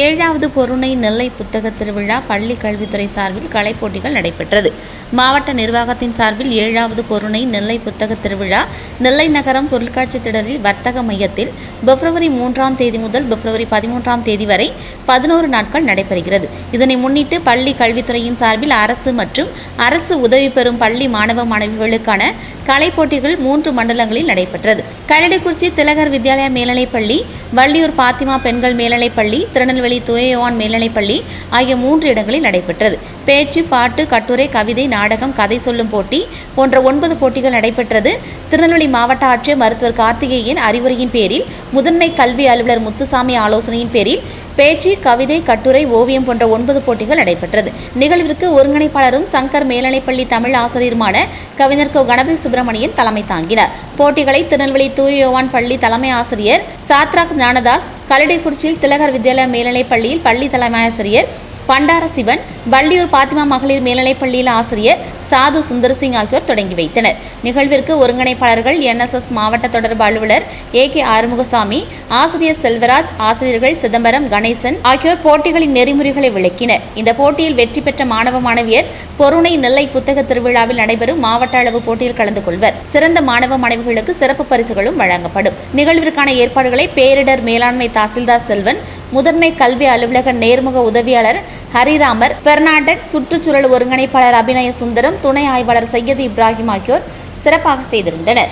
ஏழாவது பொருணை நெல்லை புத்தக திருவிழா பள்ளி கல்வித்துறை சார்பில் கலைப்போட்டிகள் நடைபெற்றது. மாவட்ட நிர்வாகத்தின் சார்பில் ஏழாவது பொருணை நெல்லை புத்தக திருவிழா நெல்லை நகரம் பொருட்காட்சி திடலில் வர்த்தக மையத்தில் பிப்ரவரி 3ஆம் தேதி முதல் பிப்ரவரி 13ஆம் தேதி வரை 11 நாட்கள் நடைபெறுகிறது. இதனை முன்னிட்டு பள்ளி கல்வித்துறையின் சார்பில் அரசு மற்றும் அரசு உதவி பெறும் பள்ளி மாணவ மாணவிகளுக்கான கலைப்போட்டிகள் 3 மண்டலங்களில் நடைபெற்றது. கல்லடைக்குறிச்சி திலகர் வித்யாலயா மேல்நிலைப்பள்ளி, வள்ளியூர் பாத்திமா பெண்கள் மேல்நிலைப்பள்ளி, திருநெல்வேலி தூயயோவான் மேல்நிலைப்பள்ளி ஆகிய 3 இடங்களில் நடைபெற்றது. பேச்சு, பாட்டு, கட்டுரை, கவிதை, நாடகம், கதை சொல்லும் போட்டி போன்ற 9 போட்டிகள் நடைபெற்றது. திருநெல்வேலி மாவட்ட ஆட்சியர் மருத்துவர் கார்த்திகேயன் அறிவுரையின் பேரில், முதன்மை கல்வி அலுவலர் முத்துசாமி ஆலோசனையின் பேரில் பேச்சு, கவிதை, கட்டுரை, ஓவியம் போன்ற 9 போட்டிகள் நடைபெற்றது. நிகழ்விற்கு ஒருங்கிணைப்பாளரும் சங்கர் மேல்நிலைப்பள்ளி தமிழ் ஆசிரியருமான கவிஞர் கணபதி சுப்பிரமணியன் தலைமை தாங்கினார். போட்டிகளை திருநெல்வேலி தூயயோவான் பள்ளி தலைமை ஆசிரியர் சாத்ராக் ஞானதாஸ், கல்லடைக்குறிச்சியில் திலகர் வித்யாலயா மேல்நிலைப்பள்ளியில் பள்ளி தலைமை ஆசிரியர் பண்டார சிவன், வள்ளியூர் பாத்திமா மகளிர் மேல்நிலைப்பள்ளியில் ஆசிரியர் சாது சுந்தர்சிங் ஆகியோர் தொடங்கி வைத்தனர். நிகழ்விற்கு ஒருங்கிணைப்பாளர்கள் NSS மாவட்ட தொடர்பு அலுவலர் AK ஆறுமுகசாமி, ஆசிரியர் செல்வராஜ், ஆசிரியர்கள் சிதம்பரம், கணேசன் ஆகியோர் போட்டிகளின் நெறிமுறைகளை விளக்கினர். இந்த போட்டியில் வெற்றி பெற்ற மாணவ மாணவியர் பொருணை நெல்லை புத்தக திருவிழாவில் நடைபெறும் மாவட்ட அளவு போட்டியில் கலந்து கொள்வர். சிறந்த மாணவ மாணவிகளுக்கு சிறப்பு பரிசுகளும் வழங்கப்படும். நிகழ்விற்கான ஏற்பாடுகளை பேரிடர் மேலாண்மை தாசில்தார் செல்வன், முதன்மை கல்வி அலுவலக நேர்முக உதவியாளர் ஹரிராமர், பெர்னாண்டட், சுற்றுச்சூழல் ஒருங்கிணைப்பாளர் அபிநய சுந்தரம், துணை ஆய்வாளர் சையது இப்ராஹிம் ஆகியோர் சிறப்பாக செய்திருந்தனர்.